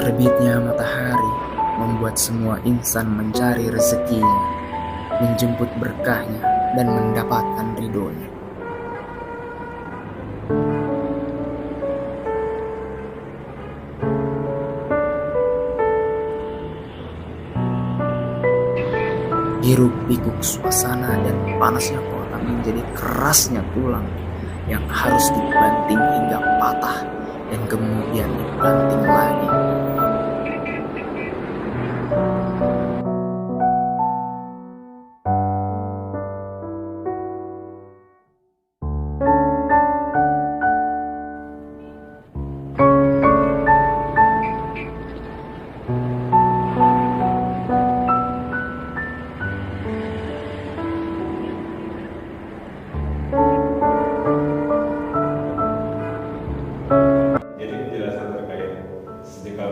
Terbitnya matahari membuat semua insan mencari rezekinya, menjemput berkahnya, dan mendapatkan ridhonya. Hiruk pikuk suasana dan panasnya kota menjadi kerasnya tulang yang harus dibanting hingga patah dan kemudian dibanting lagi. Jadi penjelasan terkait sedekah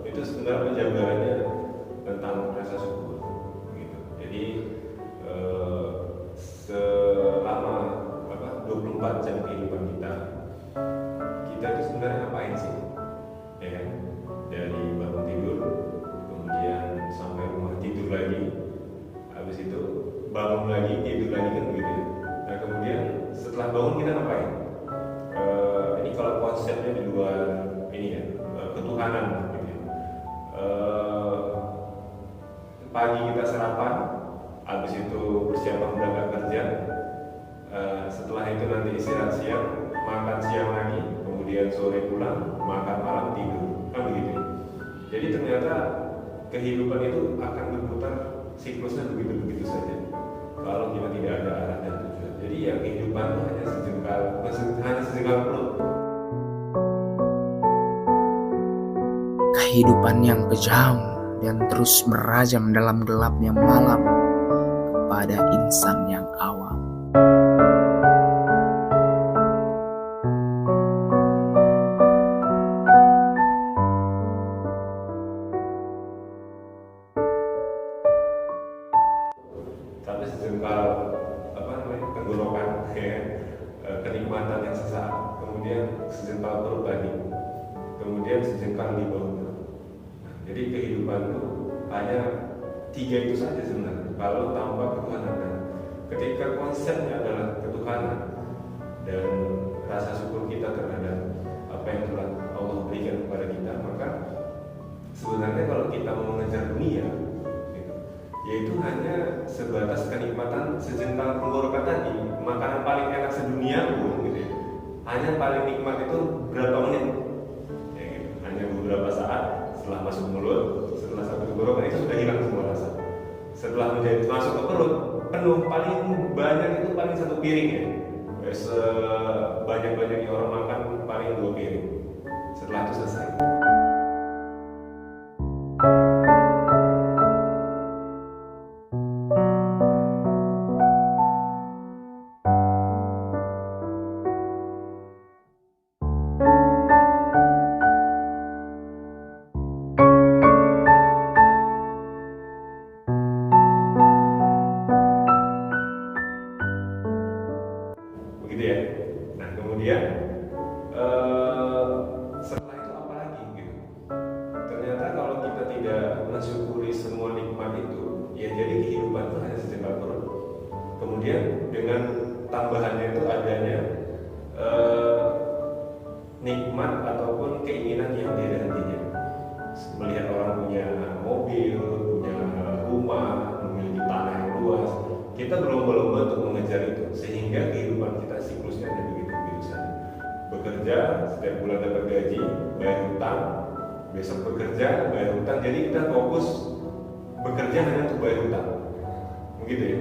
itu sebenarnya penjabarannya tentang rasa syukur, gitu. Jadi selama 24 jam kehidupan kita itu sebenarnya ngapain sih? Ya kan? Dari bangun tidur, kemudian sampai rumah tidur lagi, habis itu bangun lagi tidur lagi kan begitu. Nah kemudian setelah bangun kita ngapain? Ini kalau konsepnya di luar ini ya, ketuhanan gitu ya. Pagi kita sarapan, habis itu persiapan berangkat kerja, setelah itu nanti istirahat siang, makan siang lagi, kemudian sore pulang, makan malam, tidur, kan begitu. Jadi ternyata kehidupan itu akan berputar siklusnya begitu-begitu saja kalau kita tidak ada arah dan tujuan. Jadi ya kehidupan itu hanya sejengkal pelut. Kehidupan yang kejam dan terus merajam dalam gelapnya malam kepada insan yang awam. Sampai sejengkal tenggorokan ya, kenikmatan yang sesaat, kemudian sejengkal perut lagi, kemudian sejengkal di bawah. Jadi kehidupan itu hanya 3 itu saja sebenarnya kalau tanpa ketuhanan. Nah, ketika konsepnya adalah ketuhanan dan rasa syukur kita terhadap apa yang telah Allah berikan kepada kita, maka sebenarnya kalau kita mau mengejar dunia gitu, yaitu hanya sebatas kenikmatan sejengkal tenggorokan tadi. Makanan paling enak sedunia pun gitu ya, hanya paling nikmat itu berapa menit ya, gitu. Hanya beberapa saat setelah masuk mulut, setelah satu tenggorokan itu sudah hilang semua rasa. Setelah menjadi masuk ke perut penuh, paling banyak itu paling 1 piring ya. Sebanyak-banyaknya orang makan paling 2 piring. Setelah itu selesai. Begitu ya. Nah kemudian setelah itu apa lagi gitu? Ternyata kalau kita tidak mensyukuri semua nikmat itu, ya jadi kehidupan itu hanya sejengkal perut. Kemudian dengan tambahannya itu adanya nikmat ataupun keinginan yang tiada hentinya. Melihat orang punya mobil, punya rumah, memiliki tanah yang luas, kita berlomba-lomba untuk mengejar itu, sehingga kehidupan kita siklusnya ada begitu-begitu saja. Bekerja, setiap bulan dapat gaji, bayar hutang, besok bekerja, bayar hutang. Jadi kita fokus bekerja hanya untuk bayar hutang, begitu ya.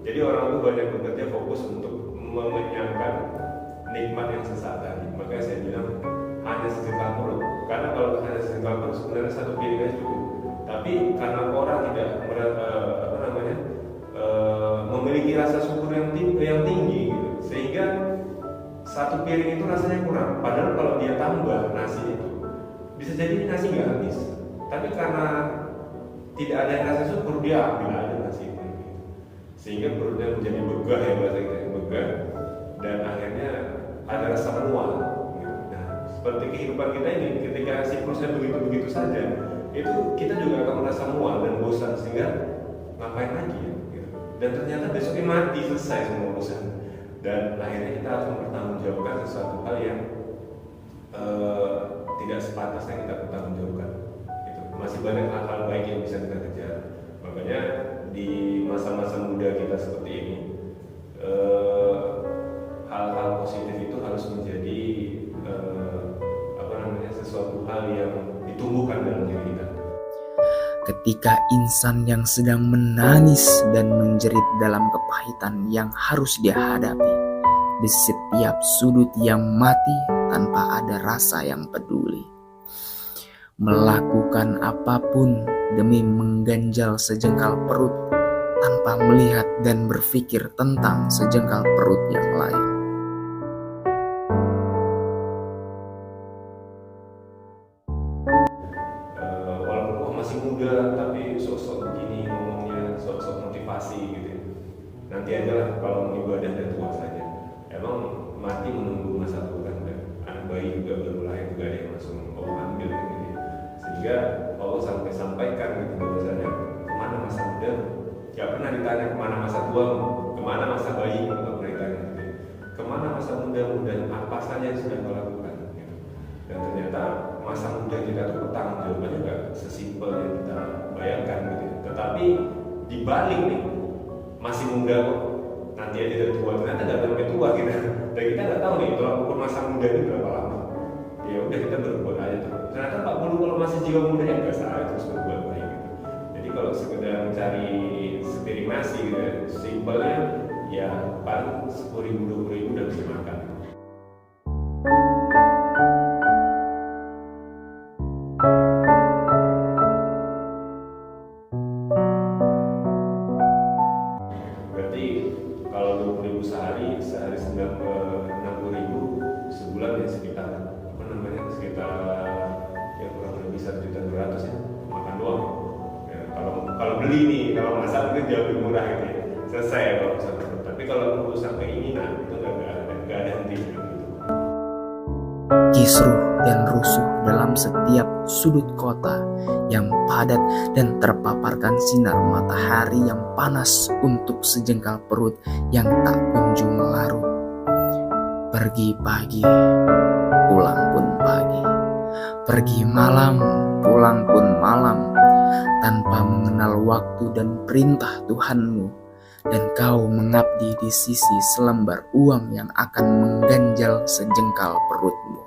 Jadi orang itu banyak bekerja fokus untuk mengenyangkan nikmat yang sesaat tadi. Makanya saya bilang hanya sejengkal perut. Karena kalau hanya sejengkal perut sebenarnya 1 piring aja cukup. Tapi karena orang tidak memiliki rasa syukur yang tinggi gitu, sehingga 1 piring itu rasanya kurang. Padahal kalau dia tambah nasi itu bisa jadi nasi nggak habis. Tapi karena tidak ada rasa syukur, dia ambil aja nasi itu gitu. Sehingga perutnya menjadi begah ya, bahasa kita begah, dan akhirnya ada rasa mual gitu. Nah seperti seperti kehidupan kita ini, ketika siklusnya begitu-begitu saja, itu kita juga akan merasa mual dan bosan, sehingga ngapain lagi ya gitu. Dan ternyata besoknya mati, selesai semua urusan, dan akhirnya kita harus mempertanggungjawabkan sesuatu hal yang tidak sepantasnya kita pertanggungjawabkan gitu. Masih banyak hal-hal baik yang bisa kita kejar. Makanya di masa-masa muda kita seperti ini, hal-hal positif itu harus menjadi sesuatu hal yang ditumbuhkan dalam diri kita. Ketika insan yang sedang menangis dan menjerit dalam kepahitan yang harus dia hadapi, di setiap sudut yang mati tanpa ada rasa yang peduli, melakukan apapun demi mengganjal sejengkal perut tanpa melihat dan berpikir tentang sejengkal perut yang lain. Muda tapi sok-sok begini ngomongnya, sok-sok motivasi gitu ya. Nanti aja lah kalau mau ibadah dan tua saja. Emang mati menunggu masa tua kan, anak bayi juga baru lahir juga ada yang langsung ambil gitu ya. Sehingga Allah sampai sampaikan gitu bahwasanya kemana masa muda, gak pernah ditanya kemana masa tua, kemana masa bayi, gak pernah ditanya gitu ya. Kemana masa muda dan apa saja yang sudah kau lakukan gitu. Dan ternyata masa muda kita itu pertanggung jawabannya nggak sesimpel yang kita bayangkan gitu. Tetapi dibalik nih, masih muda kok, nanti aja udah tua, ternyata nggak sampai tua kita. Dan kita nggak tahu nih kalau ukur masa muda ini berapa lama. Ya udah kita berbuat aja tuh. Ternyata 40 kalau masih jiwa muda ya nggak salah terus berbuat baik gitu. Jadi kalau sekedar mencari sepiring nasi gitu, simpelnya ya paling 10.000 20.000 udah bisa makan. Kalau 20.000 sehari 60.000, sebulan ya sekitar sekitar ya kurang lebih 1.200.000 ya, makan doang ya. Kalau beli nih, kalau masak mungkin jauh lebih murah gitu ya, selesai ya kalau misalnya. Tapi kalau urusan keinginan itu nggak ada hentinya gitu. Kisruh dan rusuh dalam setiap sudut kota yang padat dan terpaparkan sinar matahari yang panas untuk sejengkal perut yang tak kunjung larut. Pergi pagi, pulang pun pagi. Pergi malam, pulang pun malam, tanpa mengenal waktu dan perintah Tuhanmu, dan kau mengabdi di sisi selembar uang yang akan mengganjal sejengkal perutmu.